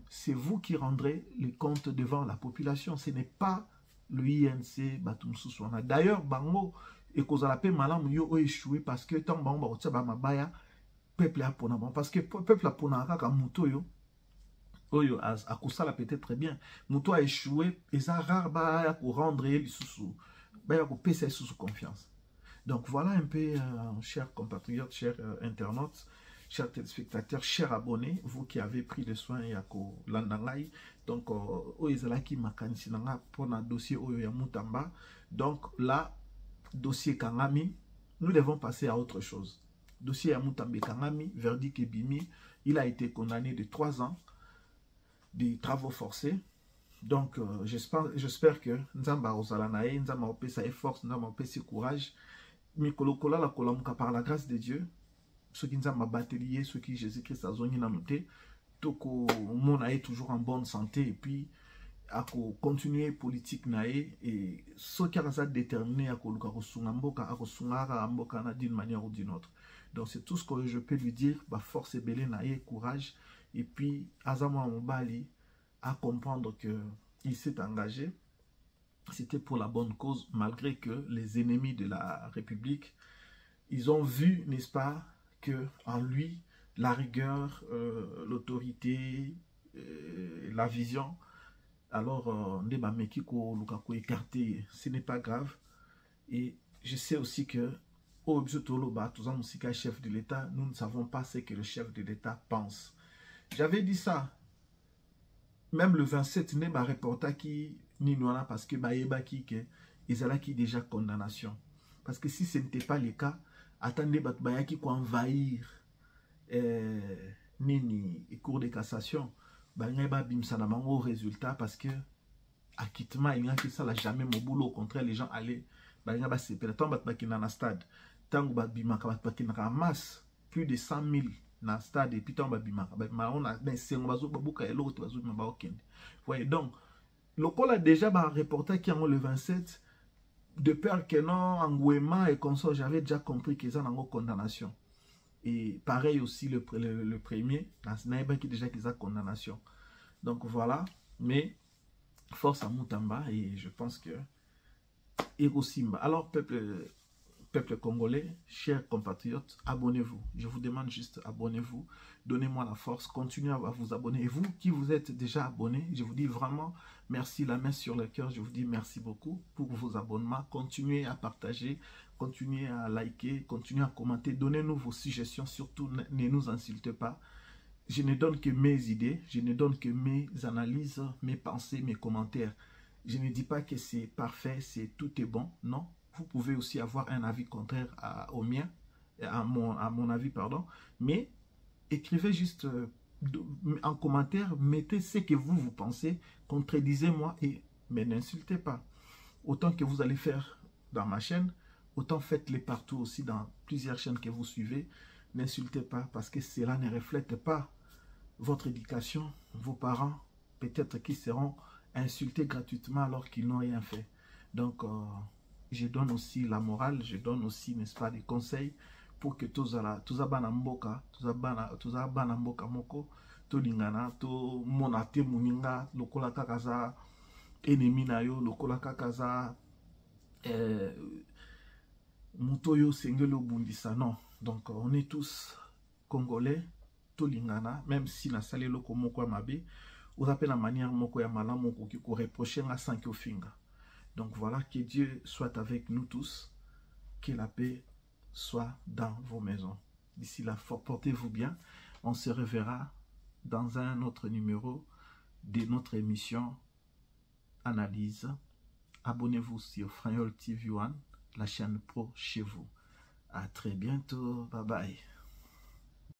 c'est vous qui rendrez les comptes devant la population, ce n'est pas le INC, batu mususu. D'ailleurs, bango, et kozalape malam yo échoué, parce que tant bango barotia ba mabaya, peuple a pona parce que peuple a pona kaka muto yo oyo akusala peut-être très bien muto a échoué et ça rare ba ya ko rendre les sous ba ya ko pesa sous confiance. Donc voilà un peu chers compatriotes, chers internautes, chers téléspectateurs, chers abonnés, vous qui avez pris le soin ya ko landangai donc oyo ezalaki makanisi nanga pona dossier oyo ya Mutamba. Donc là dossier Kangami, nous devons passer à autre chose. Dossier Yamutambe Kangami, verdict Ebimi, il a été condamné de 3 ans de travaux forcés. Donc, j'espère que Nzamba Ozalanae, Nzamba Opesa force, Nzamba Opesa courage. Mikolokola la kolamuka par la grâce de Dieu. Ceux qui Nzamba batelier, ceux qui Jésus-Christ a zoni namoté. Toko mon est toujours en bonne santé et puis à continuer politique nae et ceux qui ont déterminé à d'une manière ou d'une autre. Donc c'est tout ce que je peux lui dire, bah force et belé nae, courage et puis Azama Mobali à comprendre que il s'est engagé, c'était pour la bonne cause malgré que les ennemis de la République, ils ont vu, n'est-ce pas, que en lui la rigueur, l'autorité, la vision. Alors, écarté, ce n'est pas grave. Et je sais aussi que, au chef de l'État, nous ne savons pas ce que le chef de l'État pense. J'avais dit ça. Même le 27, n'est pas reporter qui ni noana parce que baïeba qui ils ont déjà condamnation. Parce que si ce n'était pas le cas, attendez batbaya qui envahir ni cour de cassation. Au résultat parce que acquittement il n'y a que ça là jamais mon boulot au contraire les gens allaient stade masse plus de 100 000 dans le stade et puis voyez donc le col a déjà reporté qui en le 27 de peur que non engouement et consort j'avais déjà compris qu'ils ont en condamnation. Et pareil aussi le premier, qui déjà qu'ils ont condamnation. Donc voilà, mais Force à Moutamba, et je pense que Ego Simba. Alors, peuple congolais, chers compatriotes, abonnez-vous. Je vous demande juste, abonnez-vous. Donnez-moi la force. Continuez à vous abonner. Et vous qui vous êtes déjà abonnés, je vous dis vraiment merci, la main sur le cœur. Je vous dis merci beaucoup pour vos abonnements. Continuez à partager, continuez à liker, continuez à commenter. Donnez-nous vos suggestions. Surtout, ne nous insultez pas. Je ne donne que mes idées, je ne donne que mes analyses, mes pensées, mes commentaires. Je ne dis pas que c'est parfait, tout est bon. Non, vous pouvez aussi avoir un avis contraire au mien, à mon avis, pardon. Mais écrivez juste en commentaire, mettez ce que vous pensez, contredisez-moi, mais n'insultez pas. Autant que vous allez faire dans ma chaîne, autant faites-les partout aussi dans plusieurs chaînes que vous suivez. N'insultez pas parce que cela ne reflète pas votre éducation, vos parents, peut-être qui seront insultés gratuitement alors qu'ils n'ont rien fait. Donc, je donne aussi la morale, je donne aussi, n'est-ce pas, des conseils pour que tous bana mboka, tous bana mboka moko, to lingana, to monate muninga, lokola kakaza, ennemi na yo, lokola kakaza, mutoyo sengelo bundisa, non. Donc, on est tous congolais, lingana, même si na sali loko moko mabe, ou rappelle la manière moko ya malamu ko reprocher na sanki finga. Donc voilà, que Dieu soit avec nous tous, que la paix soit dans vos maisons. D'ici là, portez-vous bien. On se reverra dans un autre numéro de notre émission Analyse. Abonnez-vous sur Frayol TV One, la chaîne pro chez vous. À très bientôt. Bye bye.